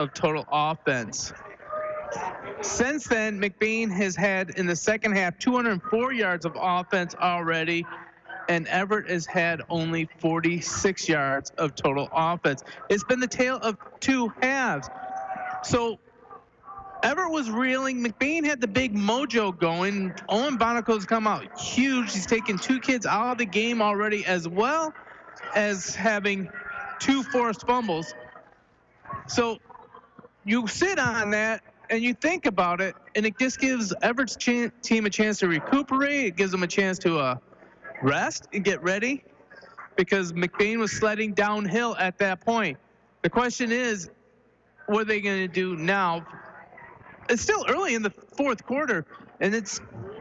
of total offense. Since then, McBain has had in the second half 204 yards of offense already, and Everett has had only 46 yards of total offense. It's been the tale of two halves. So Everett was reeling. McBain had the big mojo going. Owen Bonico's come out huge. He's taken two kids out of the game already, as well as having two forced fumbles. So you sit on that and you think about it, and it just gives Everett's team a chance to recuperate. It gives them a chance to rest and get ready, because McBain was sledding downhill at that point. The question is, what are they going to do now? It's still early in the fourth quarter, and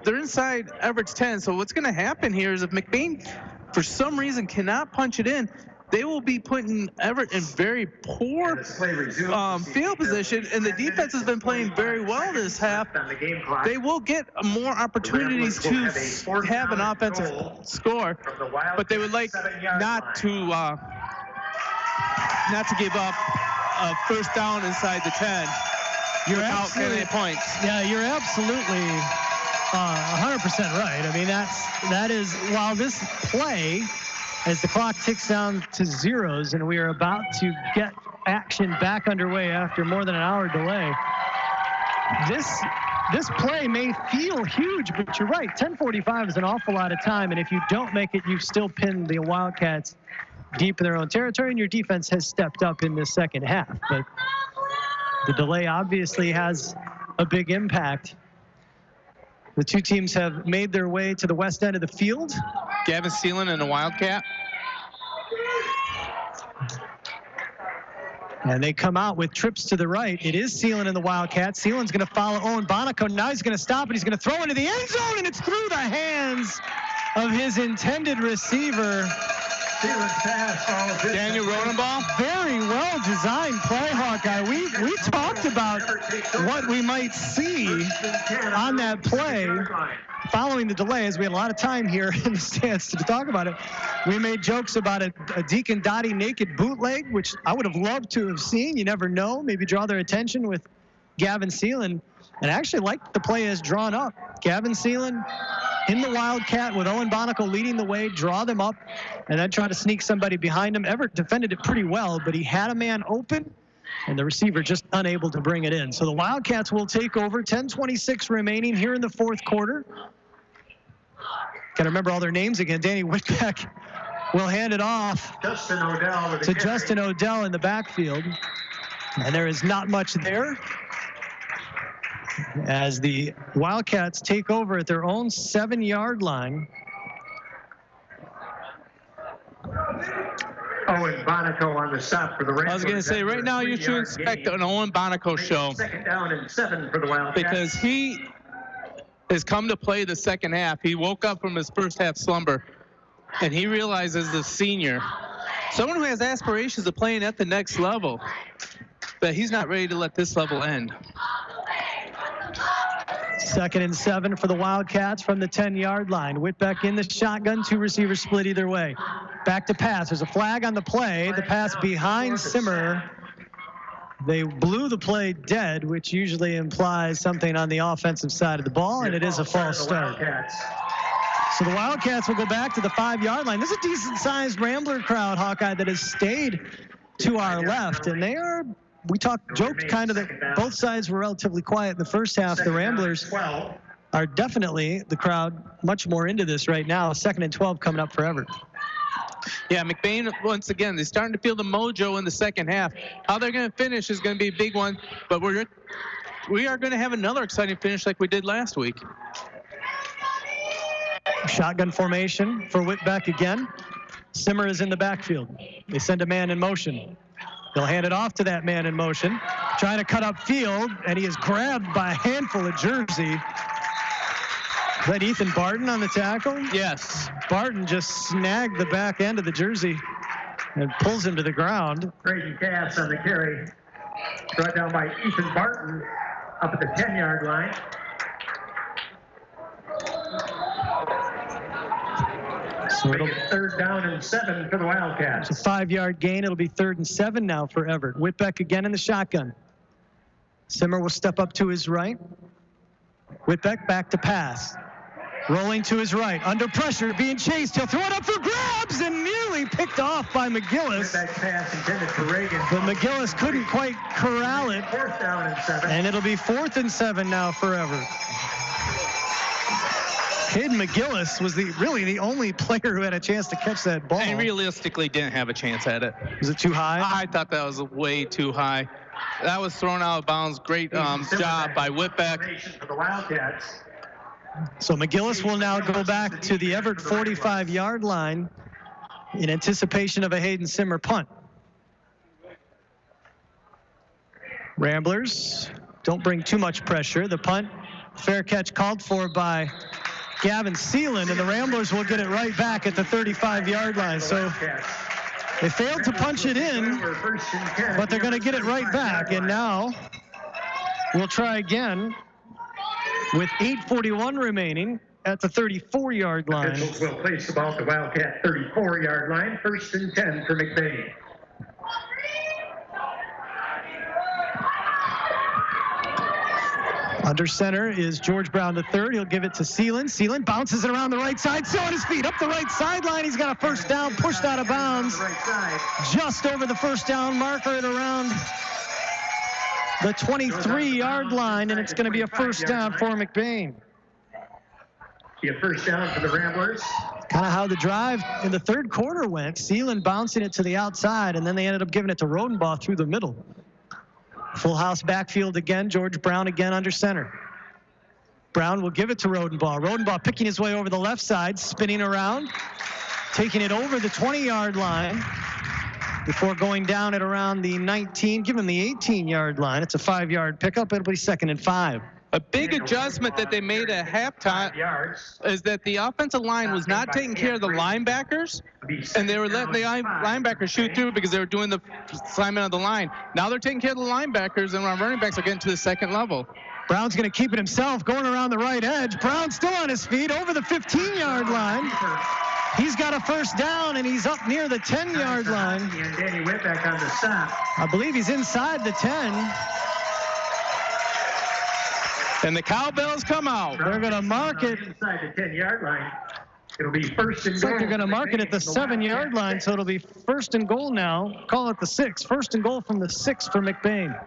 they're inside Everett's 10. So what's going to happen here is if McBain, for some reason, cannot punch it in, they will be putting Everett in very poor field position, and the defense has been playing very well this half. They will get more opportunities to have an offensive score, but they would like not to give up a first down inside the 10. You're absolutely points. Yeah, you're absolutely 100% right. I mean, that is, while this play, as the clock ticks down to zeros and we are about to get action back underway after more than an hour delay, this play may feel huge, but you're right. 10:45 is an awful lot of time, and if you don't make it, you've still pinned the Wildcats deep in their own territory, and your defense has stepped up in the second half. But the delay obviously has a big impact. The two teams have made their way to the west end of the field. Gavin Seelan and the Wildcat. And they come out with trips to the right. It is Seelan and the Wildcat. Seelan's going to follow Owen Bonico. Now he's going to stop, and he's going to throw into the end zone, and it's through the hands of his intended receiver. Daniel Rodenbaugh. Very well designed play, Hawkeye. We talked about what we might see on that play following the delay, as we had a lot of time here in the stands to talk about it. We made jokes about a Deacon Dottie naked bootleg, which I would have loved to have seen. You never know. Maybe draw their attention with Gavin Seelan. And I actually like the play as drawn up. Gavin Seelan in the Wildcat with Owen Bonico leading the way, draw them up, and then try to sneak somebody behind him. Everett defended it pretty well, but he had a man open, and the receiver just unable to bring it in. So the Wildcats will take over. 10:26 remaining here in the fourth quarter. Got to remember all their names again. Danny Whitbeck will hand it off to Justin Odell in the backfield. And there is not much there, as the Wildcats take over at their own 7-yard line. Owen Bonico on the stop for the Rams. I was going to say, right now you should expect an Owen Bonico show. Second down and 7 for the Wildcats. Because he has come to play the second half. He woke up from his first half slumber, and he realizes, the senior, someone who has aspirations of playing at the next level, that he's not ready to let this level end. 2nd and 7 for the Wildcats from the 10-yard line. Whitbeck in the shotgun, two receivers split either way. Back to pass. There's a flag on the play. The pass behind Simmer. They blew the play dead, which usually implies something on the offensive side of the ball, and it is a false start. So the Wildcats will go back to the 5-yard line. This is a decent-sized Rambler crowd, Hawkeye, that has stayed to our left, and they are, joked kind of that both sides were relatively quiet in the first half. The Ramblers are definitely, the crowd, much more into this right now. 2nd and 12 coming up for Everett. Yeah, McBain, once again, they're starting to feel the mojo in the second half. How they're going to finish is going to be a big one, but we are going to have another exciting finish like we did last week. Shotgun formation for Whitbeck again. Simmer is in the backfield. They send a man in motion. They'll hand it off to that man in motion, trying to cut up field, and he is grabbed by a handful of jersey. Is that Ethan Barton on the tackle? Yes. Barton just snagged the back end of the jersey and pulls him to the ground. Brayden Cass on the carry. Brought down by Ethan Barton up at the 10-yard line. So it'll 3rd down and 7 for the Wildcats. It's a 5-yard gain. It'll be 3rd and 7 now for Everett. Whitbeck again in the shotgun. Simmer will step up to his right. Whitbeck back to pass. Rolling to his right, under pressure, being chased. He'll throw it up for grabs and nearly picked off by McGillis. Pass intended for Reagan. But McGillis couldn't quite corral it. 4th down and 7. And it'll be 4th and 7 now for Everett. Caden McGillis was really the only player who had a chance to catch that ball. And realistically didn't have a chance at it. Was it too high? I thought that was way too high. That was thrown out of bounds. Great job by Whitbeck. For the Wildcats. So McGillis will now go back to the Everett 45-yard line in anticipation of a Hayden Simmer punt. Ramblers don't bring too much pressure. The punt, fair catch called for by Gavin Seeland, and the Ramblers will get it right back at the 35-yard line. So they failed to punch it in, but they're going to get it right back. And now we'll try again with 8:41 remaining at the 34-yard line. Officials will place the ball at the Wildcat 34-yard line. 1st and 10 for McBain. Under center is George Brown III. He'll give it to Seeland. Seeland bounces it around the right side, still on his feet, up the right sideline. He's got a first down, pushed out of bounds. Just over the first down marker at around the 23-yard line, and it's going to be a first down for McBain. Be a first down for the Ramblers. Kind of how the drive in the third quarter went. Seeland bouncing it to the outside, and then they ended up giving it to Rodenbaugh through the middle. Full house backfield again. George Brown again under center. Brown will give it to Rodenbaugh. Rodenbaugh picking his way over the left side, spinning around, taking it over the 20-yard line before going down at around the 19, give him the 18-yard line. It's a 5-yard pickup. It'll be 2nd and 5. A big adjustment that they made at halftime is that the offensive line was not taking care of the linebackers, and they were letting the linebackers shoot through because they were doing the assignment of the line. Now they're taking care of the linebackers, and our running backs are getting to the second level. Brown's going to keep it himself, going around the right edge. Brown still on his feet over the 15-yard line. He's got a first down, and he's up near the 10-yard line. And Danny Whitbeck on the stop. I believe he's inside the 10. And the cowbells come out. They're going to mark it. Inside the 10-yard line. It'll be first and Looks goal. like they're going to mark it at the 7-yard line, so it'll be first and goal now. Call it the 6. First and goal from the 6 for McBain.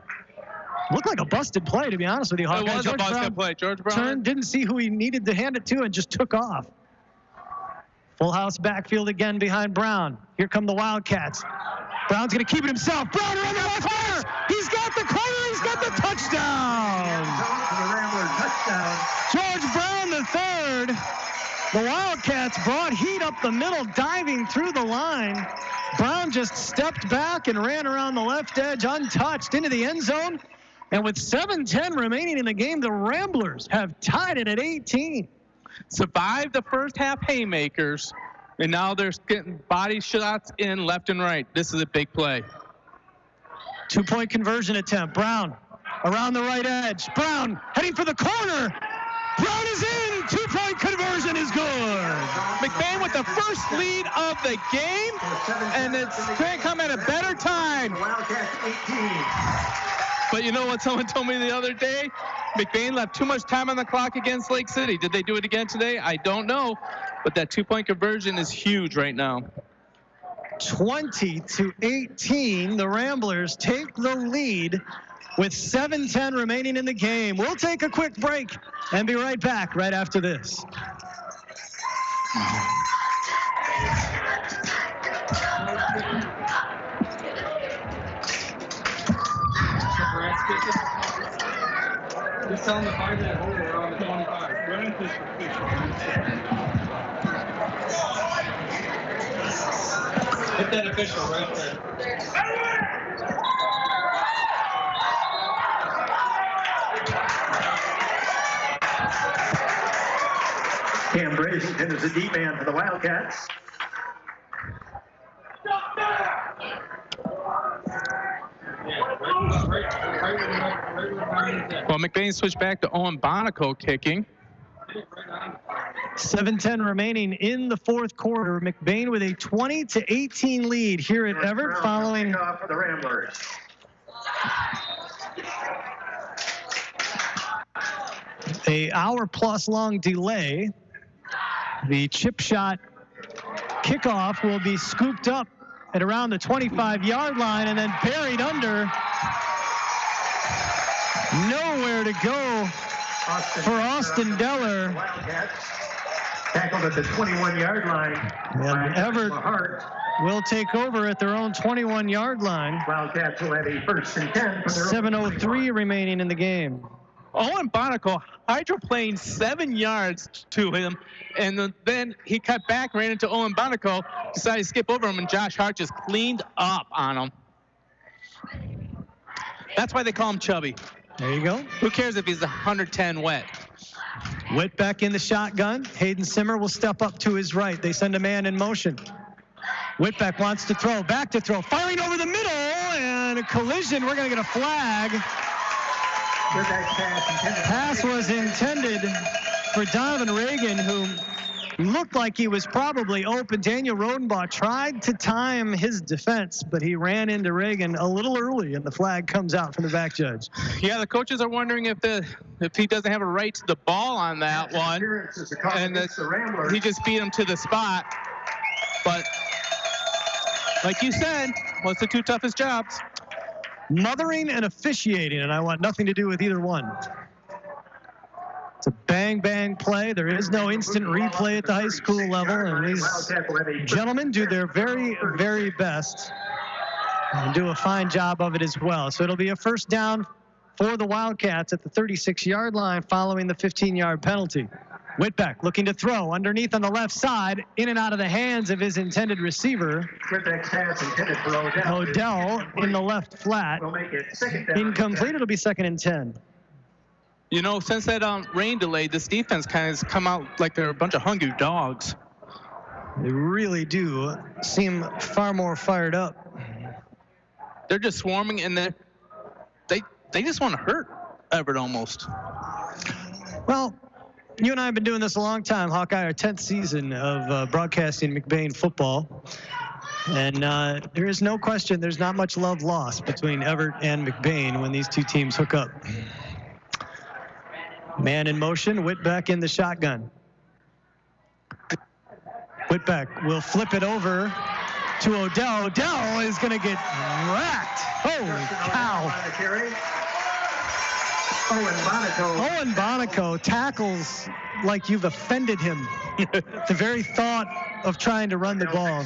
Looked like a busted play, to be honest with you, Hawkeye. It was a busted play. George Brown turned, didn't see who he needed to hand it to, and just took off. Full house backfield again behind Brown. Here come the Wildcats. Brown's going to keep it himself. Brown around the left corner. He's got the corner. He's got the touchdown. George Brown the third. The Wildcats brought heat up the middle, diving through the line. Brown just stepped back and ran around the left edge untouched into the end zone. And with 7:10 remaining in the game, the Ramblers have tied it at 18. survived the first half haymakers, and now they're getting body shots in left and right. This is a big play. 2-point conversion attempt. Brown around the right edge. Brown heading for the corner. Brown is in. 2-point conversion is good. McBain with the first lead of the game, and it's going to come at a better time. But you know what someone told me the other day? McBain left too much time on the clock against Lake City. Did they do it again today? I don't know. But that 2-point conversion is huge right now. 20-18. The Ramblers take the lead with 7:10 remaining in the game. We'll take a quick break and be right back right after this. Just tell them to find that hole around the 25. Hit that official right there. Cam Brasington is a deep man for the Wildcats. Well, McBain switched back to Owen Bonico kicking. 7:10 remaining in the fourth quarter. McBain with a 20-18 lead here at Everett following for the Ramblers. an hour-plus long delay. The chip shot kickoff will be scooped up at around the 25-yard line and then buried under. Nowhere to go for Austin Deller. Tackled at the 21-yard line. And Everett will take over at their own 21-yard line. Wildcats will have a 1st and 10 from their 7:03 remaining in the game. Owen Bonico hydroplaned 7 yards to him, and then he cut back, ran into Owen Bonico, decided to skip over him, and Josh Hart just cleaned up on him. That's why they call him Chubby. There you go. Who cares if he's 110 wet? Witt back in the shotgun. Hayden Simmer will step up to his right. They send a man in motion. Whitbeck wants to throw, back to throw, firing over the middle, and a collision. We're going to get a flag. Pass was intended for Donovan Reagan, who looked like he was probably open. Daniel Rodenbaugh tried to time his defense, but he ran into Reagan a little early, and the flag comes out from the back judge. Yeah, the coaches are wondering if he doesn't have a right to the ball on that one, and he just beat him to the spot. But like you said, what's the 2 toughest jobs? Mothering and officiating, and I want nothing to do with either one. It's a bang-bang play. There is no instant replay at the high school level, and these gentlemen do their very, very best and do a fine job of it as well. So it'll be a 1st down for the Wildcats at the 36-yard line following the 15-yard penalty. Whitbeck looking to throw underneath on the left side, in and out of the hands of his intended receiver. Odell in the left flat. Incomplete. It'll be 2nd and 10. You know, since that rain delay, this defense kind of has come out like they're a bunch of hungry dogs. They really do seem far more fired up. They're just swarming, and they just want to hurt Everett almost. Well, you and I have been doing this a long time, Hawkeye, our 10th season of broadcasting McBain football. And there is no question there's not much love lost between Everett and McBain when these two teams hook up. Man in motion, Whitbeck in the shotgun. Whitbeck will flip it over to Odell. Odell is going to get racked. Holy cow. Owen Bonico tackles like you've offended him. The very thought of trying to run the ball.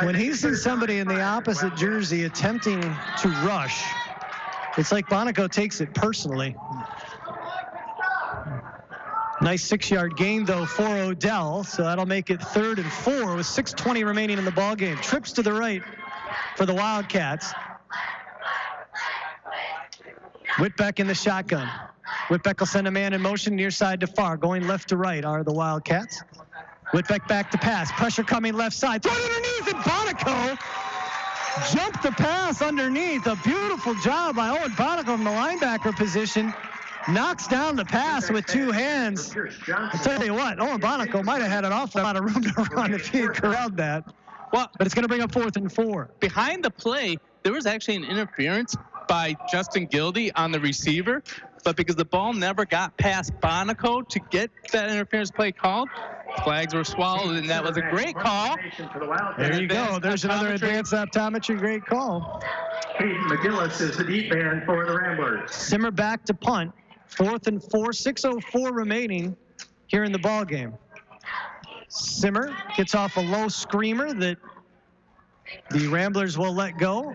When he sees somebody in the opposite jersey attempting to rush, it's like Bonico takes it personally. Nice 6-yard gain, though, for Odell, so that'll make it 3rd and 4 with 6:20 remaining in the ball game. Trips to the right for the Wildcats. Whitbeck in the shotgun. Whitbeck will send a man in motion near side to far. Going left to right are the Wildcats. Whitbeck back to pass. Pressure coming left side. Throw it underneath, and Bonico jumped the pass underneath. A beautiful job by Owen Bonico from the linebacker position. Knocks down the pass with 2 hands. I'll tell you what, Owen Bonico might have had an awful lot of room to run if he had corralled that. Well, but it's going to bring up 4th and 4. Behind the play, there was actually an interference by Justin Gildy on the receiver, but because the ball never got past Bonico to get that interference play called, flags were swallowed, and that was a great call. There you go. There's another advanced optometry. Great call. Hayden McGillis is the deep end for the Ramblers. Simmer back to punt. 4th and 4, 6:04 remaining here in the ball game. Simmer gets off a low screamer that the Ramblers will let go.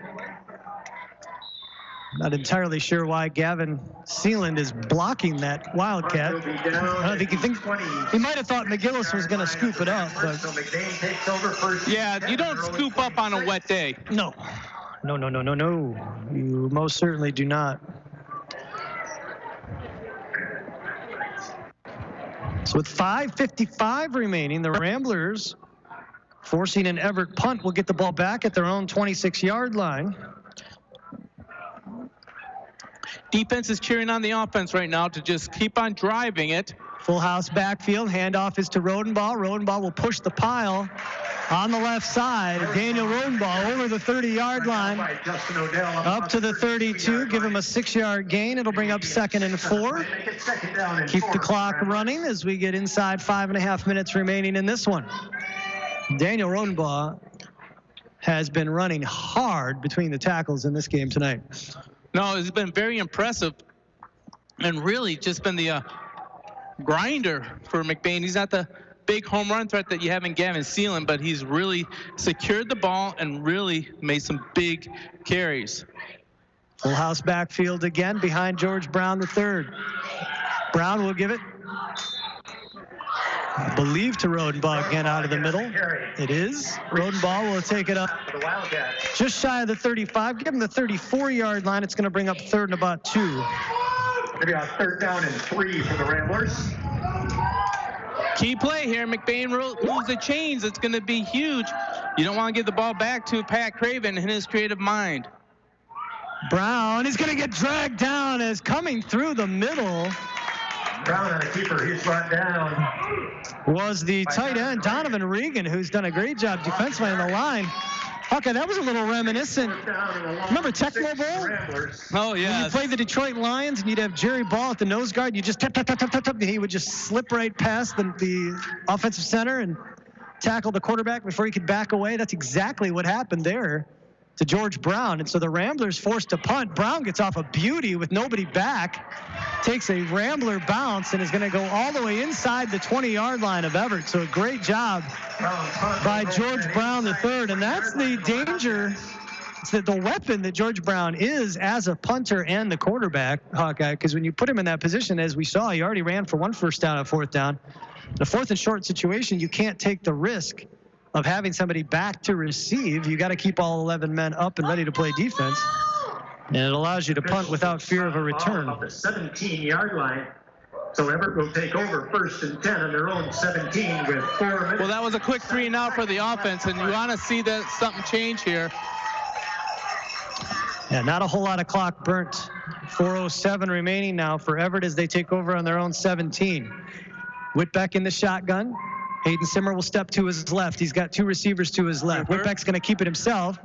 Not entirely sure why Gavin Sealand is blocking that Wildcat. I don't think he might have thought McGillis was going to scoop it up. But yeah, you don't scoop up on a wet day. No. You most certainly do not. So with 5:55 remaining, the Ramblers, forcing an Everett punt, will get the ball back at their own 26-yard line. Defense is cheering on the offense right now to just keep on driving it. Full house backfield. Handoff is to Rodenbaugh. Rodenbaugh will push the pile on the left side. Daniel Rodenbaugh over the 30-yard line. Up to the 32. Give him a 6-yard gain. It'll bring up 2nd and 4. Keep the clock running as we get inside 5.5 minutes remaining in this one. Daniel Rodenbaugh has been running hard between the tackles in this game tonight. No, it's been very impressive and really just been the grinder for McBain. He's not the big home run threat that you have in Gavin Seelan, but he's really secured the ball and really made some big carries. Full house backfield again behind George Brown III. Brown will give it, I believe, to Rodenbaugh again out of the middle. It is. Rodenbaugh will take it up just shy of the 35. Give him the 34-yard line. It's going to bring up 3rd and about 2. Maybe on 3rd down and 3 for the Ramblers. Key play here. McBain moves the chains. It's going to be huge. You don't want to give the ball back to Pat Craven and his creative mind. Brown is going to get dragged down as coming through the middle. Brown on a keeper. He's brought down. Was the tight end, Donovan Regan, who's done a great job defensively on the line. Okay, that was a little reminiscent. Remember Tecmo Bowl? Oh, yeah. When you played the Detroit Lions and you'd have Jerry Ball at the nose guard, you just tap, tap, tap, tap, tap, tap, and he would just slip right past the offensive center and tackle the quarterback before he could back away. That's exactly what happened there to George Brown. And so the Ramblers forced to punt. Brown gets off a beauty with nobody back, takes a Rambler bounce, and is going to go all the way inside the 20-yard line of Everett. So a great job by George Brown III. And that's the danger. It's the weapon that George Brown is as a punter and the quarterback, Hawkeye, because when you put him in that position, as we saw, he already ran for 1 first down on 4th down. In a 4th and short situation, you can't take the risk of having somebody back to receive. You got to keep all 11 men up and ready to play defense. And it allows you to punt without fear of a return. Off the 17-yard line. So Everett will take over 1st and 10 on their own 17 with 4 minutes. Well, that was a quick 3 and out for the offense, and you want to see that something change here. Yeah, not a whole lot of clock burnt. 4:07 remaining now for Everett as they take over on their own 17. Whitbeck in the shotgun. Hayden Simmer will step to his left. He's got 2 receivers to his left. Whitbeck's going to keep it himself.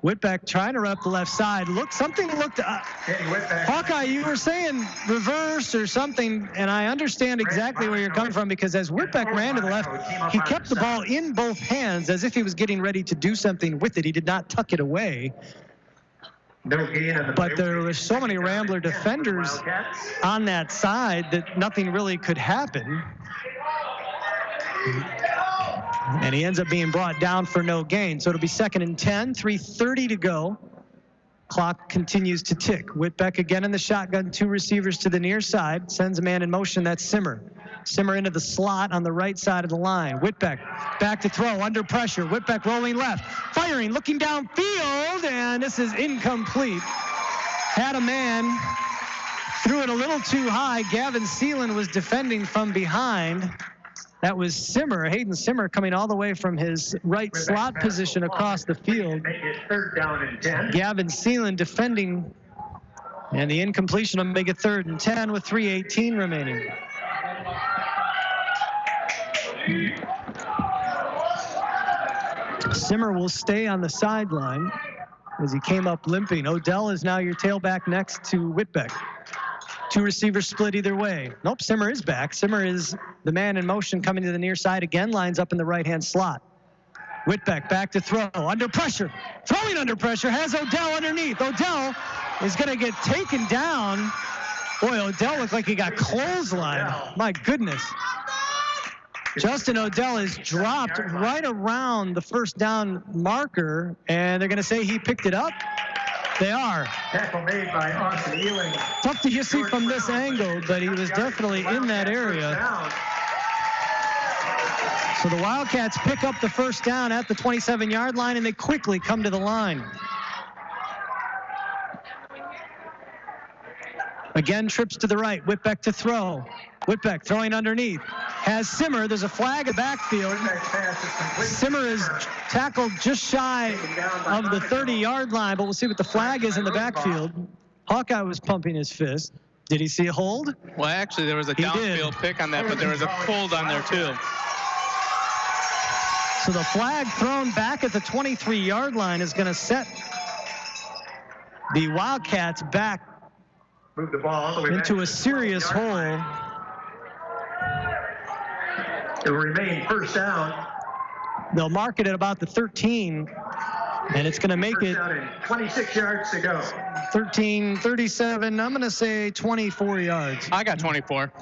Whitbeck trying to run up the left side. Something looked Hawkeye, you were saying reverse or something, and I understand exactly where you're coming from, because as Whitbeck ran to the left, he kept the ball in both hands as if he was getting ready to do something with it. He did not tuck it away. But there were so many Rambler defenders on that side that nothing really could happen. And he ends up being brought down for no gain. So it'll be 2nd and 10, 3:30 to go. Clock continues to tick. Whitbeck again in the shotgun, 2 receivers to the near side. Sends a man in motion, that's Simmer. Simmer into the slot on the right side of the line. Whitbeck back to throw, under pressure. Whitbeck rolling left, firing, looking downfield, and this is incomplete. Had a man, threw it a little too high. Gavin Seelan was defending from behind. That was Simmer, Hayden Simmer, coming all the way from his right slot position across the field. 3rd down and 10. Gavin Seelan defending, and the incompletion will make it 3rd and 10 with 3:18 remaining. Simmer will stay on the sideline as he came up limping. Odell is now your tailback next to Whitbeck. 2 receivers split either way. Nope, Simmer is back. Simmer is the man in motion coming to the near side again, lines up in the right-hand slot. Whitbeck back to throw, under pressure. Throwing under pressure, has Odell underneath. Odell is going to get taken down. Boy, Odell looked like he got clotheslined. My goodness. Justin Odell is dropped right around the 1st down marker, and they're going to say he picked it up. They are. Tackle made by Austin Ealing. Tough to see from this angle, but he was definitely in that area. So the Wildcats pick up the 1st down at the 27-yard line, and they quickly come to the line. Again, trips to the right. Whitbeck to throw. Whitbeck throwing underneath. Has Simmer. There's a flag in the backfield. Simmer is tackled just shy of the 30-yard line, but we'll see what the flag is in the backfield. Hawkeye was pumping his fist. Did he see a hold? Well, actually, there was a He downfield did. pick on that, but there was a hold on there, too. So the flag thrown back at the 23-yard line is going to set the Wildcats back Move the ball all the way back into to a the serious 12-yard hole. line. It will remain first down. They'll mark it at about the 13, and it's going to make First it down and 26 yards to go. 13, 37. I'm going to say 24 yards. I got 24.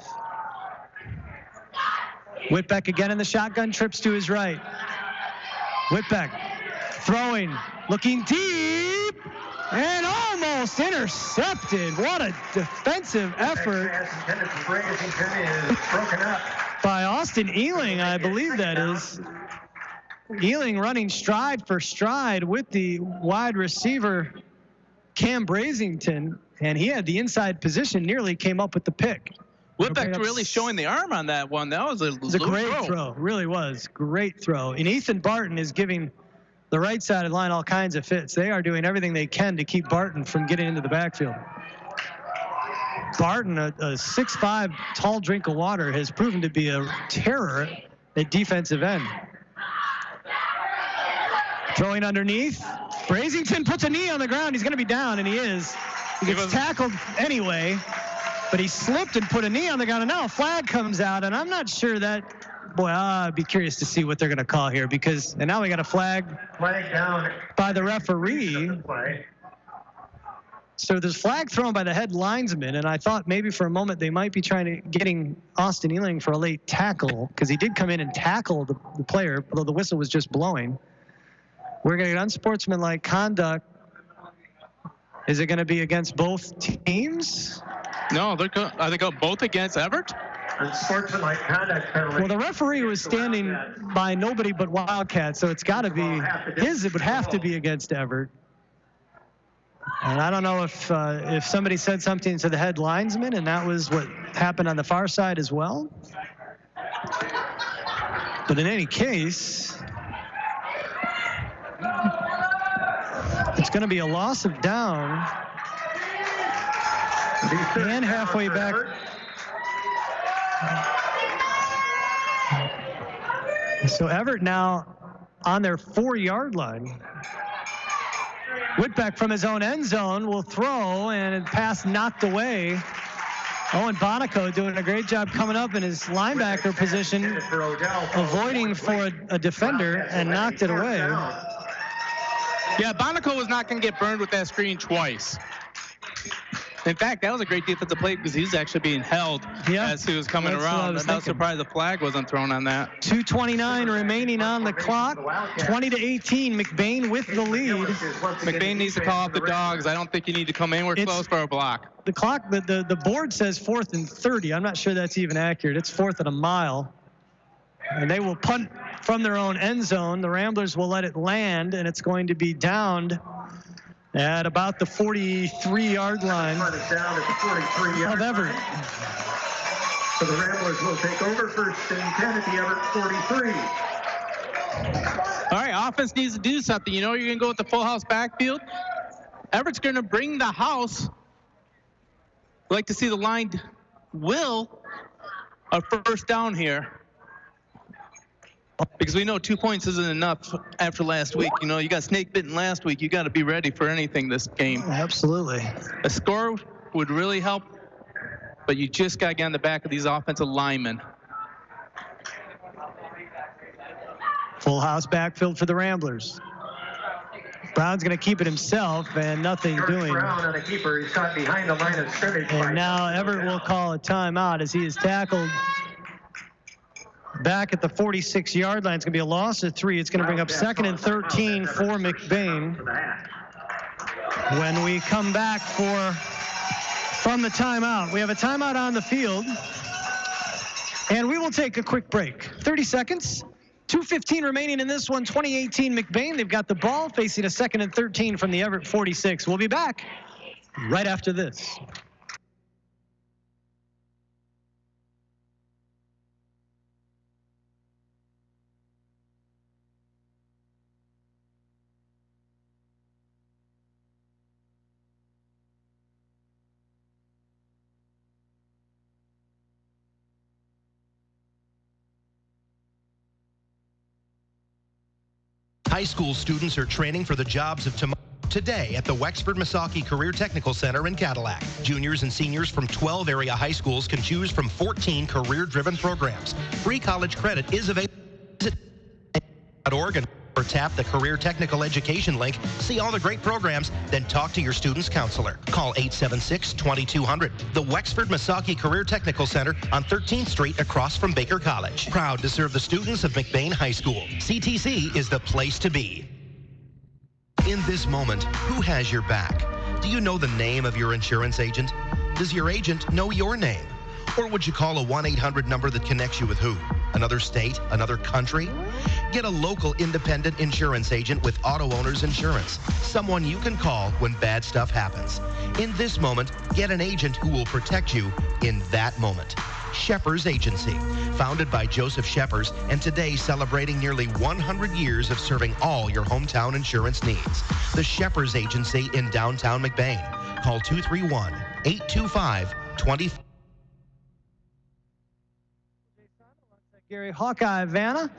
Whitbeck again in the shotgun, trips to his right. Whitbeck throwing, looking deep, and almost intercepted. What a defensive effort Intended for Bradenton is broken up. by Austin Ealing, I believe that is. Ealing running stride for stride with the wide receiver, Cam Brazington, and he had the inside position, nearly came up with the pick. Whitbeck really showing the arm on that one. That was a great throw. Really was. Great throw. And Ethan Barton is giving the right side of the line all kinds of fits. They are doing everything they can to keep Barton from getting into the backfield. Barton, a 6'5" tall drink of water, has proven to be a terror at defensive end. Throwing underneath. Brazington puts a knee on the ground. He's going to be down, and he is. He gets tackled anyway, but he slipped and put a knee on the ground, and now a flag comes out, and I'm not sure that. Boy, I'd be curious to see what they're going to call here, because, and now we got a flag down by the referee. So there's flag thrown by the head linesman, and I thought maybe for a moment they might be getting Austin Ealing for a late tackle, because he did come in and tackle the player, although the whistle was just blowing. We're going to get unsportsmanlike conduct. Is it going to be against both teams? No, are they go both against Everett? Unsportsmanlike conduct penalty. Well, the referee was standing by nobody but Wildcats, so it's got to be it would have to be against Everett. And I don't know if somebody said something to the head linesman, and that was what happened on the far side as well. But in any case, it's going to be a loss of down. And halfway back. So Everett now on their 4-yard line. Whitbeck from his own end zone will throw, and a pass knocked away. Owen Bonico doing a great job coming up in his linebacker position, avoiding for a defender, and knocked it away. Yeah, Bonico was not going to get burned with that screen twice. In fact, that was a great defensive play because he was actually being held as he was coming around. I'm not surprised the flag wasn't thrown on that. 2:29 remaining on the clock. 20-18, McBain with the lead. McBain needs to call off the dogs. I don't think you need to come anywhere close for a block. The clock, the board says 4th and 30. I'm not sure that's even accurate. It's 4th and a mile. And they will punt from their own end zone. The Ramblers will let it land, and it's going to be downed at about the 43-yard line of Everett. So the Ramblers will take over first and 10 at the Everett 43. All right, offense needs to do something. You know you're going to go with the full house backfield. Everett's going to bring the house. I'd like to see the line will a first down here. Because we know 2 points isn't enough after last week. You know, you got snake bitten last week. You got to be ready for anything this game. Absolutely. A score would really help, but you just got to get on the back of these offensive linemen. Full house backfield for the Ramblers. Brown's going to keep it himself, and nothing doing. Brown on a keeper. He's caught behind the line of scrimmage. And now Everett will call a timeout as he is tackled back at the 46-yard line. It's going to be a loss of 3. It's going to bring up 2nd and 13 for McBain. When we come back from the timeout, we have a timeout on the field, and we will take a quick break. 30 seconds. 2:15 remaining in this one. 2018 McBain. They've got the ball facing a 2nd and 13 from the Everett 46. We'll be back right after this. High school students are training for the jobs of tomorrow. Today at the Wexford-Missaukee Career Technical Center in Cadillac. Juniors and seniors from 12 area high schools can choose from 14 career-driven programs. Free college credit is available at Oregon or tap the Career Technical Education link. See all the great programs, then talk to your student's counselor. Call 876-2200. The Wexford-Missaukee Career Technical Center on 13th Street across from Baker College. Proud to serve the students of McBain High School. CTC is the place to be. In this moment, who has your back? Do you know the name of your insurance agent? Does your agent know your name? Or would you call a 1-800 number that connects you with who? Another state? Another country? Get a local independent insurance agent with Auto Owners Insurance. Someone you can call when bad stuff happens. In this moment, get an agent who will protect you in that moment. Shepherd's Agency, founded by Joseph Shepherd, and today celebrating nearly 100 years of serving all your hometown insurance needs. The Shepherd's Agency in downtown McBain. Call 231-825-20. Gary Hawkeye Vanna.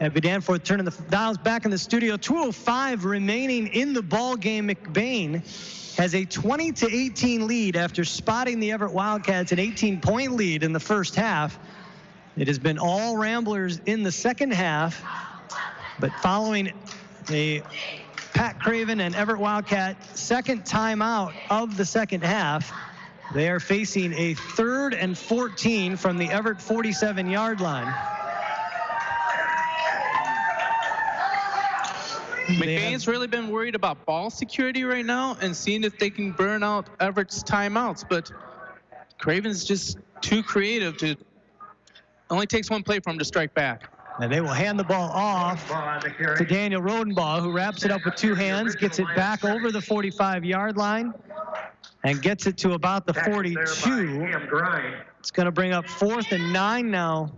Happy Danforth turning the dials back in the studio. 2:05 remaining in the ball game. McBain has a 20-18 lead after spotting the Everett Wildcats, an 18-point lead in the first half. It has been all Ramblers in the second half, but following a Pat Craven and Everett Wildcat second timeout of the second half, they are facing a 3rd and 14 from the Everett 47-yard line. McBain's really been worried about ball security right now and seeing if they can burn out Everett's timeouts, but Craven's just too creative to. Only takes one play for him to strike back. And they will hand the ball off to Daniel Rodenbaugh, who wraps it up with two hands, gets it back over the 45-yard line, and gets it to about the 42. It's going to bring up 4th and 9 now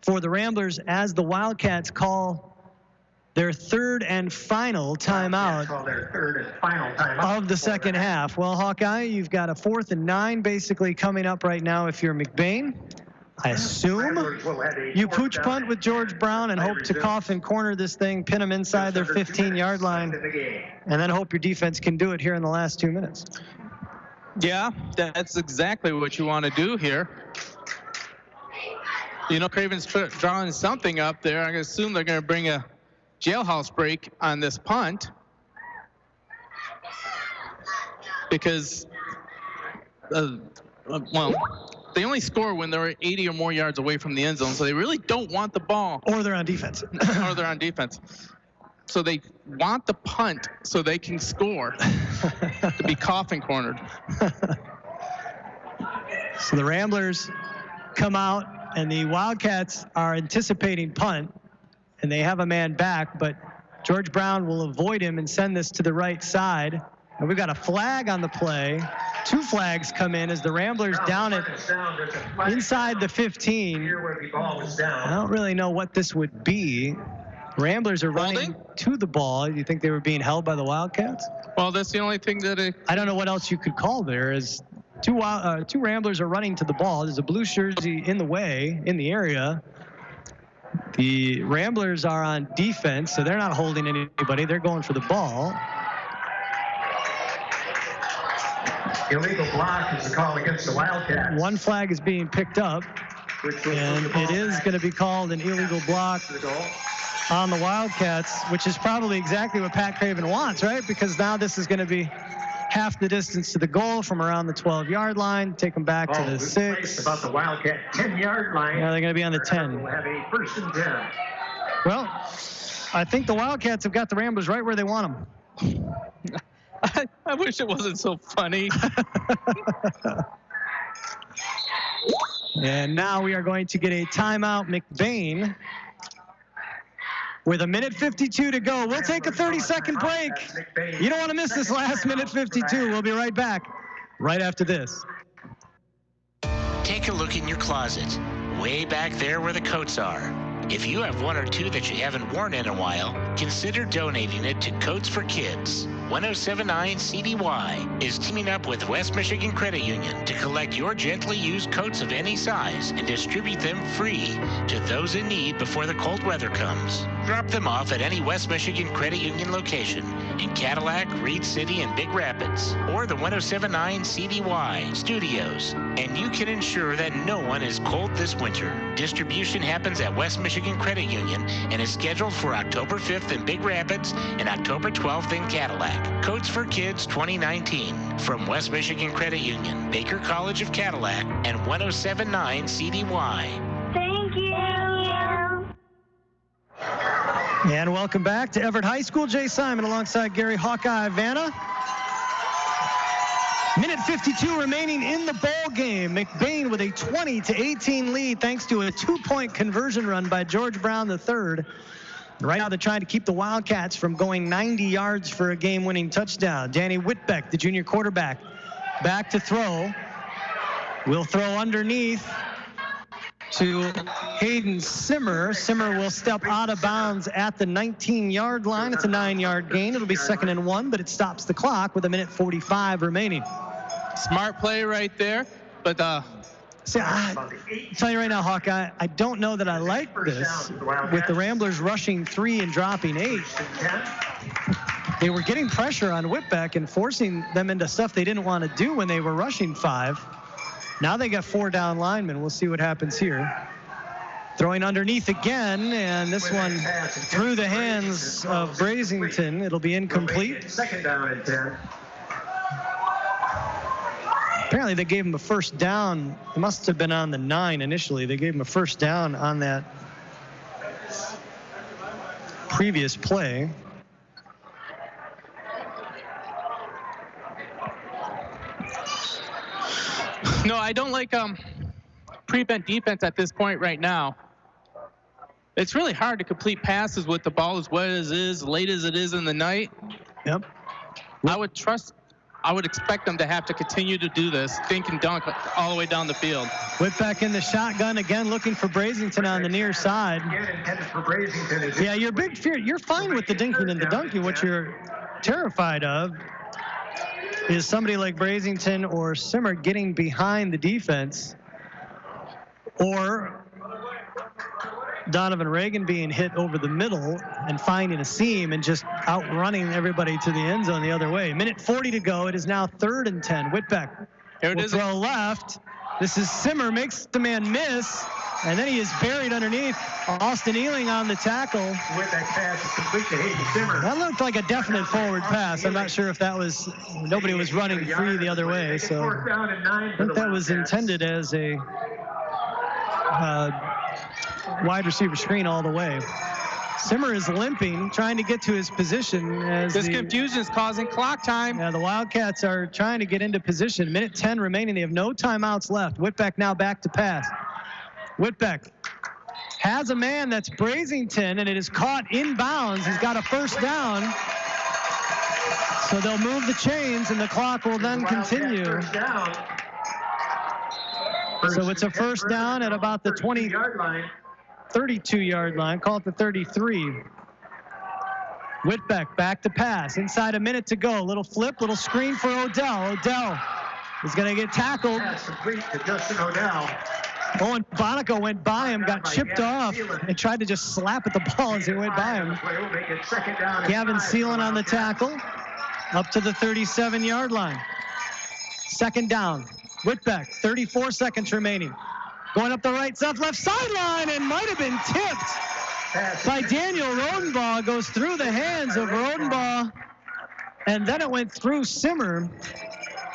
for the Ramblers as the Wildcats call their 3rd and final timeout of the second half. Well, Hawkeye, you've got a 4th and 9 basically coming up right now if you're McBain. I assume you pooch punt with George Brown and hope to coffin corner this thing, pin them inside their 15-yard line, and then hope your defense can do it here in the last 2 minutes. Yeah, that's exactly what you want to do here. You know, Craven's drawing something up there. I assume they're going to bring a jailhouse break on this punt because, well, they only score when they're 80 or more yards away from the end zone, so they really don't want the ball. Or they're on defense. Or they're on defense. So they want the punt so they can score to be coffin cornered. So the Ramblers come out, and the Wildcats are anticipating punt, and they have a man back, but George Brown will avoid him and send this to the right side. And we've got a flag on the play. 2 flags come in as the Ramblers down it inside the 15. I don't really know what this would be. Ramblers are running to the ball. You think they were being held by the Wildcats? Well, that's the only thing that I don't know what else you could call there. Is two Ramblers are running to the ball. There's a blue jersey in the way, in the area. The Ramblers are on defense, so they're not holding anybody. They're going for the ball. Illegal block is the call against the Wildcats. 1 flag is being picked up, and it is going to be called an illegal block on the Wildcats, which is probably exactly what Pat Craven wants, right? Because now this is going to be half the distance to the goal from around the 12-yard line, take them back to the 6. About the Wildcat 10-yard line. Yeah, they're going to be on the 10. We'll have a 1st and 10. Well, I think the Wildcats have got the Ramblers right where they want them. I wish it wasn't so funny. And now we are going to get a timeout. McBain with 1:52 to go. We'll take a 30-second break. You don't want to miss this last minute 52. We'll be right back right after this. Take a look in your closet, way back there where the coats are. If you have 1 or 2 that you haven't worn in a while, consider donating it to Coats for Kids. 107.9 Wcdy is teaming up with West Michigan Credit Union to collect your gently used coats of any size and distribute them free to those in need before the cold weather comes. Drop them off at any West Michigan Credit Union location in Cadillac, Reed City, and Big Rapids, or the 107.9 CDY studios, and you can ensure that no one is cold this winter. Distribution happens at West Michigan Credit Union and is scheduled for October 5th in Big Rapids and October 12th in Cadillac. Coats for Kids 2019 from West Michigan Credit Union, Baker College of Cadillac, and 107.9 CDY. Thank you. And welcome back to Everett High School. Jay Simon alongside Gary Hawkeye Vanna. Minute 52 remaining in the ball game. McBain with a 20-18 lead thanks to a 2-point conversion run by George Brown III. Right now they're trying to keep the Wildcats from going 90 yards for a game-winning touchdown. Danny Whitbeck, the junior quarterback, back to throw. Will throw underneath to Hayden Simmer. Simmer will step out of bounds at the 19-yard line. It's a 9-yard gain. It'll be 2nd and 1, but it stops the clock with a minute 45 remaining. Smart play right there, but see, I'll tell you right now, Hawkeye, I don't know that I like this with the Ramblers rushing 3 and dropping 8. They were getting pressure on Whitbeck and forcing them into stuff they didn't want to do when they were rushing 5. Now they got 4 down linemen. We'll see what happens here. Throwing underneath again, and this one through the hands of Brazington. It'll be incomplete. 2nd down and 10. Apparently they gave him a first down. It must have been on the 9 initially. They gave him a first down on that previous play. no, I don't like prevent defense at this point right now. It's really hard to complete passes with the ball as wet as it is, late as it is in the night. Yep. I would expect them to have to continue to do this, dink and dunk all the way down the field. Whitbeck in the shotgun again, looking for Brazington on the near side. Yeah, your big fear, you're fine with the dinking and the dunking. What you're terrified of is somebody like Brazington or Simmer getting behind the defense, or Donovan Reagan being hit over the middle and finding a seam and just outrunning everybody to the end zone the other way. Minute 40 to go. It is now 3rd and 10. Whitbeck will throw left. This is Simmer, makes the man miss, and then he is buried underneath. Austin Ealing on the tackle. Whitbeck pass is complete to Hayden Simmer. That looked like a definite forward pass. I'm not sure if that was, nobody was running free the other way, so I think that was intended as a wide receiver screen all the way. Simmer is limping, trying to get to his position. As this confusion is causing clock time. Yeah, the Wildcats are trying to get into position. Minute 10 remaining. They have no timeouts left. Whitbeck now back to pass. Whitbeck has a man that's Brazington, and it is caught inbounds. He's got a first down. So they'll move the chains, and the clock will then continue. So it's a first down at about the 32-yard line. Call it the 33. Whitbeck back to pass. Inside a minute to go. Little flip, little screen for Odell. Odell is going to get tackled. Pass complete to Justin Odell. Owen Bonico went by him, got chipped off, and tried to just slap at the ball as he went by him. Gavin Seelan on the tackle. Up to the 37-yard line. 2nd down. Whitbeck, 34 seconds remaining. Going up the right side, left sideline, and might have been tipped by Daniel Rodenbaugh. Goes through the hands of Rodenbaugh, and then it went through Simmer,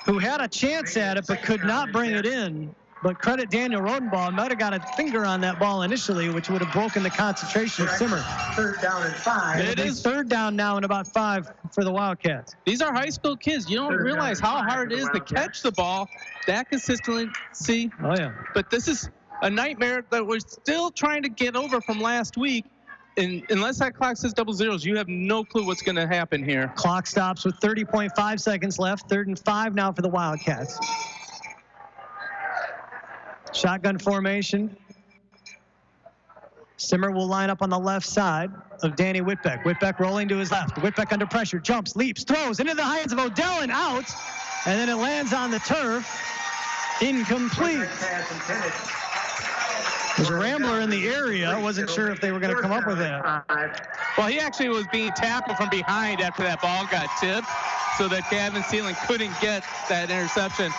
who had a chance at it but could not bring it in. But credit Daniel Rodenbaugh, might have got a finger on that ball initially, which would have broken the concentration of Simmer. 3rd down and 5. It is 3rd down now and about 5 for the Wildcats. These are high school kids. You don't realize how hard it is to catch the ball that consistency. Oh, yeah. But this is a nightmare that we're still trying to get over from last week. And unless that clock says double zeros, you have no clue what's going to happen here. Clock stops with 30.5 seconds left. 3rd and 5 now for the Wildcats. Shotgun formation. Simmer will line up on the left side of Danny Whitbeck. Whitbeck rolling to his left. Whitbeck under pressure, jumps, leaps, throws into the hands of Odell and out. And then it lands on the turf. Incomplete. There's a Rambler in the area. Wasn't sure if they were going to come up with that. Well, he actually was being tackled from behind after that ball got tipped, so that Gavin Sealing couldn't get that interception.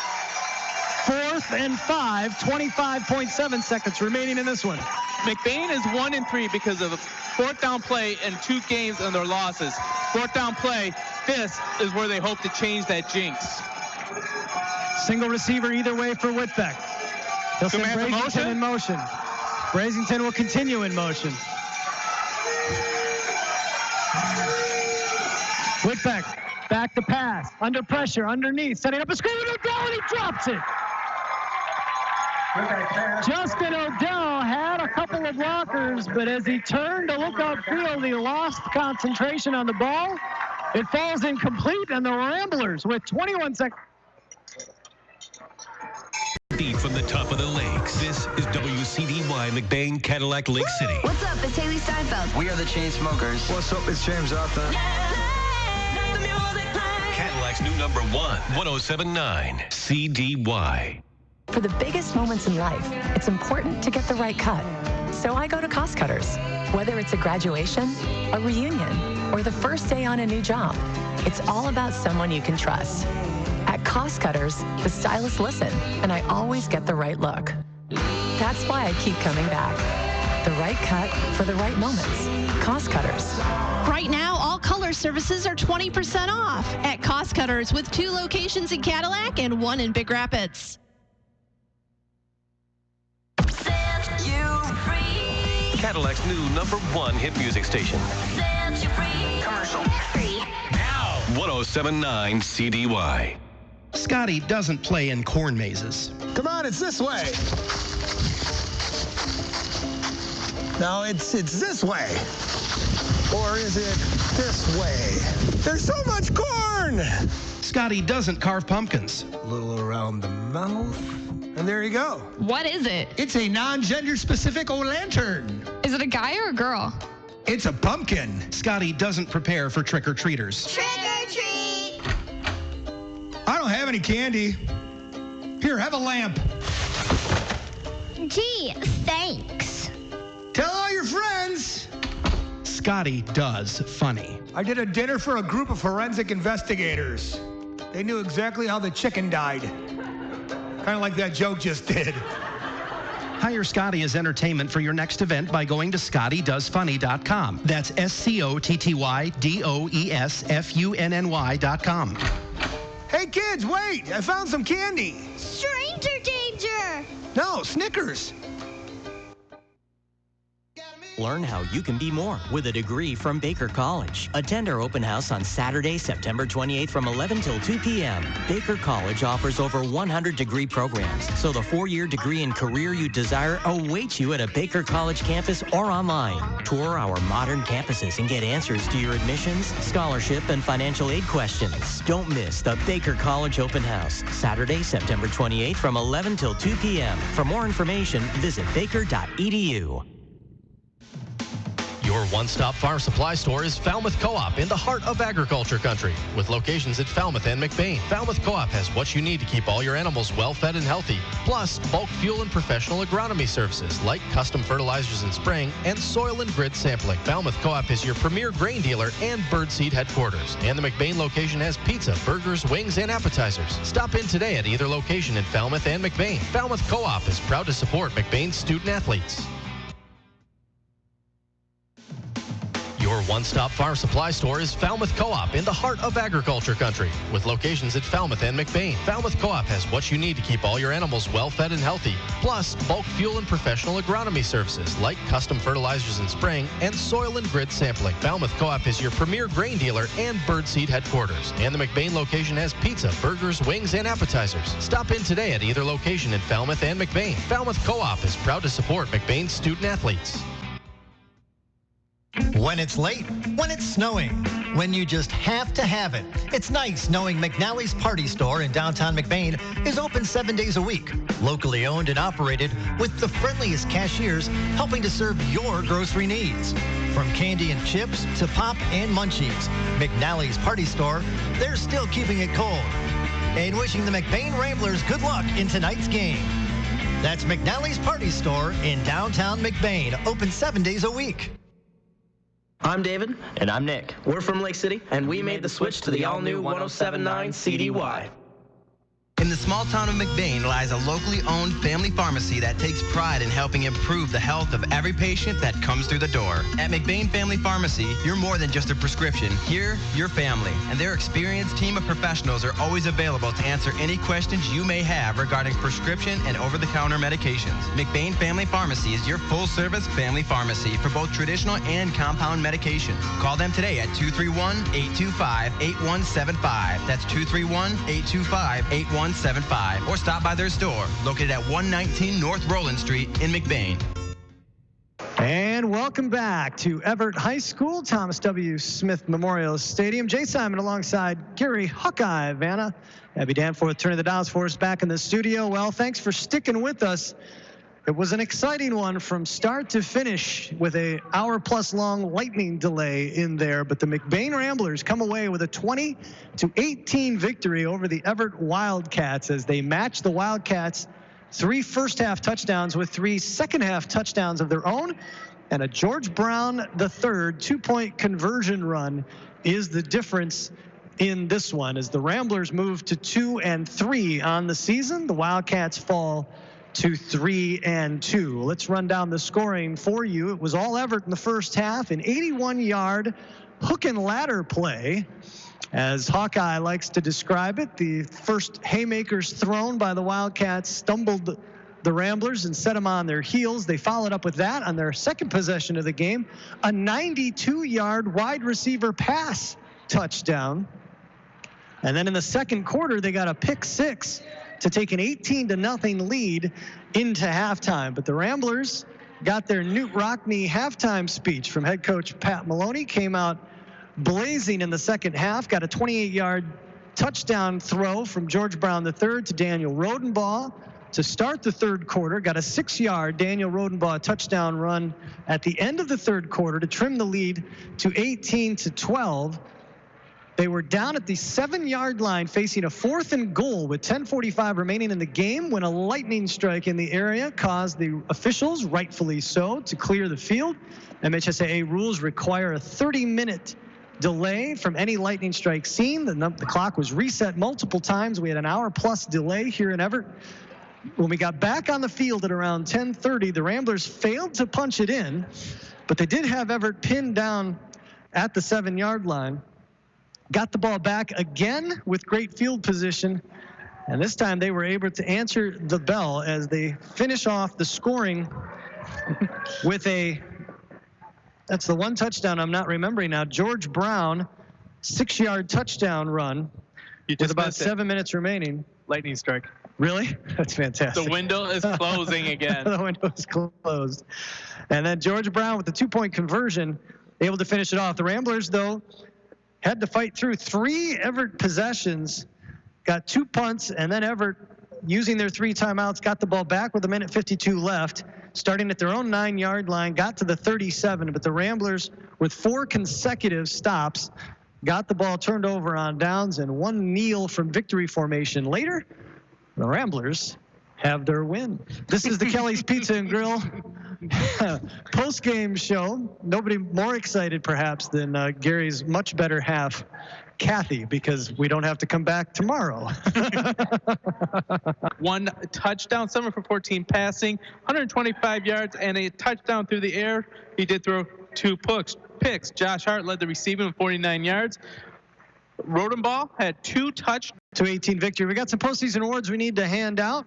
4th and 5, 25.7 seconds remaining in this one. McBain is 1-3 because of a 4th down play and 2 games and their losses. 4th down play, this is where they hope to change that jinx. Single receiver either way for Whitbeck. He'll send Brazington in motion. Brazington will continue in motion. Whitbeck, back to pass, under pressure, underneath, setting up a screen, and he drops it. Justin Odell had a couple of blockers, but as he turned to look upfield, he lost concentration on the ball. It falls incomplete, and the Ramblers with 21 seconds. Feed from the top of the lakes. This is WCDY McBain, Cadillac, Lake City. What's up? It's Haley Steinfeld. We are the Chainsmokers. What's up? It's James Arthur. Cadillac's new number 1, 107.9 CDY. For the biggest moments in life, it's important to get the right cut. So I go to Cost Cutters. Whether it's a graduation, a reunion, or the first day on a new job, it's all about someone you can trust. At Cost Cutters, the stylists listen, and I always get the right look. That's why I keep coming back. The right cut for the right moments. Cost Cutters. Right now, all color services are 20% off at Cost Cutters with 2 locations in Cadillac and 1 in Big Rapids. Cadillac's new number 1 hit music station. Commercial free. Now, 107.9 CDY. Scotty doesn't play in corn mazes. Come on, it's this way. No, it's this way. Or is it this way? There's so much corn! Scotty doesn't carve pumpkins. A little around the mouth. And there you go. What is it? It's a non-gender specific lantern. Is it a guy or a girl? It's a pumpkin. Scotty doesn't prepare for trick-or-treaters. Trick or treat. I don't have any candy. Here, have a lamp. Gee, thanks. Tell all your friends. Scotty does funny. I did a dinner for a group of forensic investigators. They knew exactly how the chicken died. Kind of like that joke just did. Hire Scotty as entertainment for your next event by going to ScottyDoesFunny.com. That's ScottyDoesFunny.com. Hey kids, wait! I found some candy. Stranger danger. No, Snickers. Learn how you can be more with a degree from Baker College. Attend our open house on Saturday, September 28th from 11 till 2 p.m. Baker College offers over 100 degree programs, so the 4-year degree and career you desire awaits you at a Baker College campus or online. Tour our modern campuses and get answers to your admissions, scholarship, and financial aid questions. Don't miss the Baker College open house, Saturday, September 28th from 11 till 2 p.m. For more information, visit baker.edu. Your one-stop farm supply store is Falmouth Co-op in the heart of agriculture country. With locations at Falmouth and McBain, Falmouth Co-op has what you need to keep all your animals well-fed and healthy. Plus, bulk fuel and professional agronomy services like custom fertilizers and spraying and soil and grid sampling. Falmouth Co-op is your premier grain dealer and birdseed headquarters. And the McBain location has pizza, burgers, wings, and appetizers. Stop in today at either location in Falmouth and McBain. Falmouth Co-op is proud to support McBain's student athletes. Your one-stop farm supply store is Falmouth Co-op in the heart of agriculture country. With locations at Falmouth and McBain, Falmouth Co-op has what you need to keep all your animals well-fed and healthy. Plus, bulk fuel and professional agronomy services like custom fertilizers and spraying and soil and grid sampling. Falmouth Co-op is your premier grain dealer and birdseed headquarters. And the McBain location has pizza, burgers, wings, and appetizers. Stop in today at either location in Falmouth and McBain. Falmouth Co-op is proud to support McBain's student athletes. When it's late, when it's snowing, when you just have to have it. It's nice knowing McNally's Party Store in downtown McBain is open 7 days a week. Locally owned and operated with the friendliest cashiers helping to serve your grocery needs. From candy and chips to pop and munchies, McNally's Party Store, they're still keeping it cold. And wishing the McBain Ramblers good luck in tonight's game. That's McNally's Party Store in downtown McBain, open 7 days a week. I'm David. And I'm Nick. We're from Lake City, and we made the switch to the all-new 107.9 CDY. In the small town of McBain lies a locally owned family pharmacy that takes pride in helping improve the health of every patient that comes through the door. At McBain Family Pharmacy, you're more than just a prescription. Here, you're family, and their experienced team of professionals are always available to answer any questions you may have regarding prescription and over-the-counter medications. McBain Family Pharmacy is your full-service family pharmacy for both traditional and compound medications. Call them today at 231-825-8175. That's 231-825-8175. Or stop by their store, located at 119 North Roland Street in McBain. And welcome back to Everett High School, Thomas W. Smith Memorial Stadium. Jay Simon alongside Gary Hawkeye Vanna. Abby Danforth turning the dials for us back in the studio. Well, thanks for sticking with us. It was an exciting one from start to finish with a hour-plus long lightning delay in there, but the McBain Ramblers come away with a 20-18 victory over the Everett Wildcats as they match the Wildcats 3 first-half touchdowns with 3 second-half touchdowns of their own, and a George Brown III 2-point conversion run is the difference in this one. As the Ramblers move to 2-3 on the season, the Wildcats fall to 3-2. Let's run down the scoring for you. It was all Everett in the first half, an 81-yard hook and ladder play. As Hawkeye likes to describe it, the first haymakers thrown by the Wildcats stumbled the Ramblers and set them on their heels. They followed up with that on their second possession of the game, a 92-yard wide receiver pass touchdown. And then in the second quarter, they got a pick six to take an 18-0 lead into halftime. But the Ramblers got their Newt Rockne halftime speech from head coach Pat Maloney, came out blazing in the second half, got a 28-yard touchdown throw from George Brown III to Daniel Rodenbaugh to start the third quarter, got a 6-yard Daniel Rodenbaugh touchdown run at the end of the third quarter to trim the lead to 18-12. They were down at the 7-yard line facing a 4th and goal with 10:45 remaining in the game when a lightning strike in the area caused the officials, rightfully so, to clear the field. MHSAA rules require a 30-minute delay from any lightning strike seen. The clock was reset multiple times. We had an hour-plus delay here in Everett. When we got back on the field at around 10:30, the Ramblers failed to punch it in, but they did have Everett pinned down at the 7-yard line. Got the ball back again with great field position, and this time they were able to answer the bell as they finish off the scoring with that's the one touchdown I'm not remembering now, George Brown, 6-yard touchdown run with about 7 minutes remaining. Lightning strike. Really? That's fantastic. The window is closing again. The window is closed. And then George Brown with the 2-point conversion, able to finish it off. The Ramblers, though, had to fight through 3 Everett possessions, got 2 punts, and then Everett, using their 3 timeouts, got the ball back with 1:52 left, starting at their own 9-yard line, got to the 37, but the Ramblers, with 4 consecutive stops, got the ball turned over on downs, and 1 kneel from victory formation later, the Ramblers have their win. This is the Kelly's Pizza and Grill post-game show. Nobody more excited, perhaps, than Gary's much better half, Kathy, because we don't have to come back tomorrow. 1 touchdown, 7 for 14 passing, 125 yards, and a touchdown through the air. He did throw 2 picks. Josh Hart led the receiving with 49 yards. Rodenbaugh had 2 touchdowns. 2-18 victory. We got some postseason awards we need to hand out.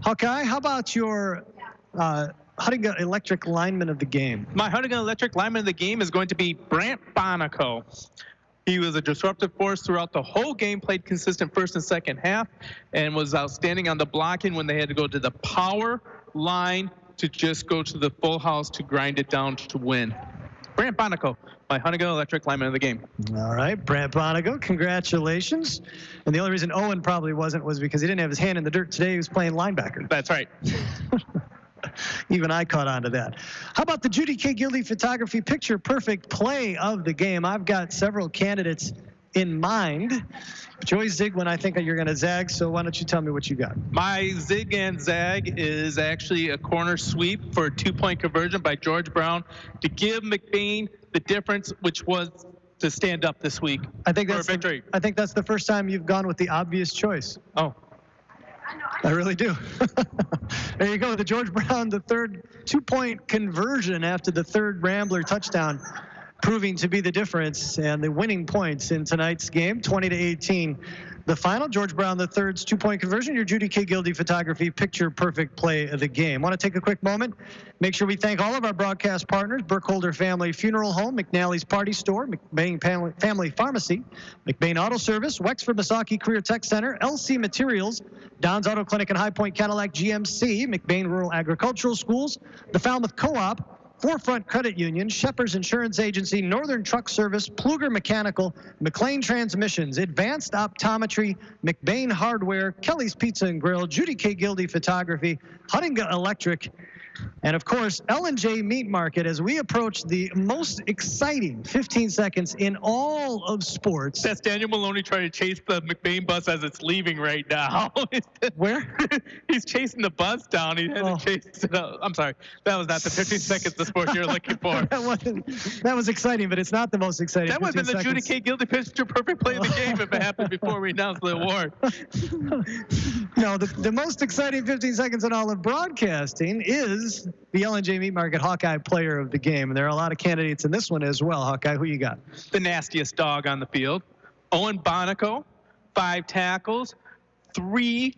Hawkeye, how about your Huntington Electric lineman of the game? My Huntington Electric lineman of the game is going to be Brant Bonico. He was a disruptive force throughout the whole game, played consistent first and second half, and was outstanding on the blocking when they had to go to the power line to just go to the full house to grind it down to win. Brant Bonico, my Huntington Electric lineman of the game. All right, Brant Bonico, congratulations. And the only reason Owen probably wasn't was because he didn't have his hand in the dirt today. He was playing linebacker. That's right. Even I caught on to that. How about the Judy K. Gildy Photography Picture Perfect Play of the game? I've got several candidates in mind. But you always zig when I think you're going to zag, so why don't you tell me what you got? My zig and zag is actually a corner sweep for a 2-point conversion by George Brown to give McBain the difference, which was to stand up this week I think for a that's victory. I think that's the first time you've gone with the obvious choice. Oh. I really do. There you go. The George Brown, the third 2-point conversion after the third Rambler touchdown, proving to be the difference and the winning points in tonight's game, 20-18. The final, George Brown, the third's 2-point conversion, your Judy K. Gildy Photography picture perfect play of the game. Want to take a quick moment, make sure we thank all of our broadcast partners, Burkholder Family Funeral Home, McNally's Party Store, McBain Family Pharmacy, McBain Auto Service, Wexford Misaki Career Tech Center, LC Materials, Don's Auto Clinic and High Point Cadillac GMC, McBain Rural Agricultural Schools, the Falmouth Co-op, Forefront Credit Union, Shepherd's Insurance Agency, Northern Truck Service, Pluger Mechanical, McLean Transmissions, Advanced Optometry, McBain Hardware, Kelly's Pizza and Grill, Judy K. Gildy Photography, Huttinga Electric, and of course, L&J Meat Market as we approach the most exciting 15 seconds in all of sports. That's Daniel Maloney trying to chase the McBain bus as it's leaving right now. Where? He's chasing the bus down. He hasn't chased it up. I'm sorry. That was not the 15 seconds of sport you're looking for. That was exciting, but it's not the most exciting. That would have been the Judy K. Gildy picture perfect play of the game if it happened before we announced the award. No, the most exciting 15 seconds in all of broadcasting is the L&J Meat Market Hawkeye Player of the Game. And there are a lot of candidates in this one as well. Hawkeye, who you got? The nastiest dog on the field. Owen Bonico, 5 tackles, 2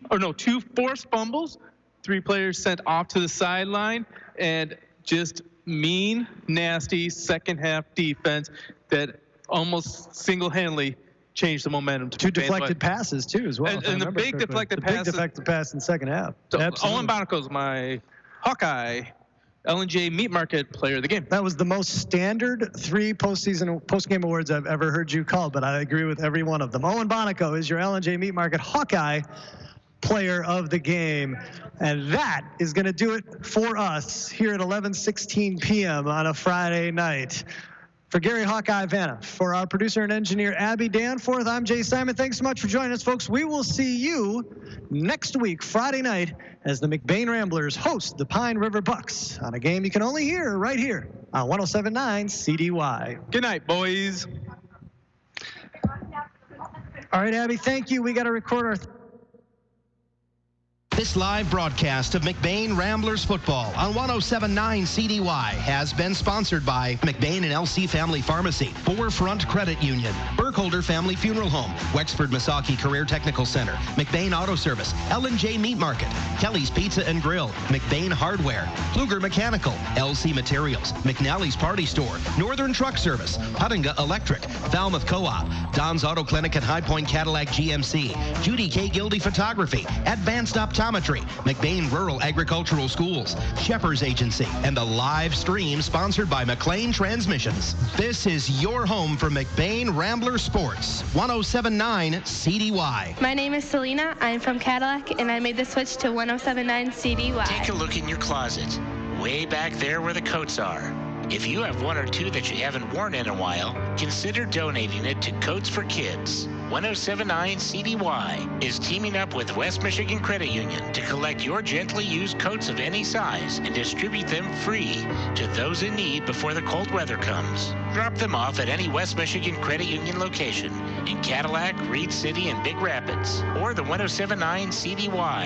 forced fumbles, 3 players sent off to the sideline, and just mean, nasty second-half defense that almost single-handedly changed the momentum. 2 deflected passes, too, as well. And the big deflected passes. Big deflected pass in the second half. So Owen Bonico's my Hawkeye L&J Meat Market Player of the Game. That was the most standard 3 post-game awards I've ever heard you call, but I agree with every one of them. Owen Bonico is your L&J Meat Market Hawkeye Player of the Game. And that is going to do it for us here at 11:16 p.m. on a Friday night. For Gary Hawkeye Vanna, for our producer and engineer Abby Danforth, I'm Jay Simon. Thanks so much for joining us, folks. We will see you next week, Friday night, as the McBain Ramblers host the Pine River Bucks on a game you can only hear right here on 107.9 CDY. Good night, boys. All right, Abby, thank you. We got to record our... This live broadcast of McBain Ramblers football on 107.9 CDY has been sponsored by McBain and LC Family Pharmacy, Forefront Credit Union, Burkholder Family Funeral Home, Wexford Misaki Career Technical Center, McBain Auto Service, L&J Meat Market, Kelly's Pizza and Grill, McBain Hardware, Pluger Mechanical, LC Materials, McNally's Party Store, Northern Truck Service, Huttinga Electric, Falmouth Co-op, Don's Auto Clinic and High Point Cadillac GMC, Judy K. Gildy Photography, Advanced Optometry, McBain Rural Agricultural Schools, Shepherd's Agency, and the live stream sponsored by McLean Transmissions. This is your home for McBain Rambler Sports, 107.9 CDY. My name is Selena. I'm from Cadillac, and I made the switch to 107.9 CDY. Take a look in your closet, way back there where the coats are. If you have 1 or 2 that you haven't worn in a while, consider donating it to Coats for Kids. 107.9 CDY is teaming up with West Michigan Credit Union to collect your gently used coats of any size and distribute them free to those in need before the cold weather comes. Drop them off at any West Michigan Credit Union location in Cadillac, Reed City, and Big Rapids, or the 107.9 CDY.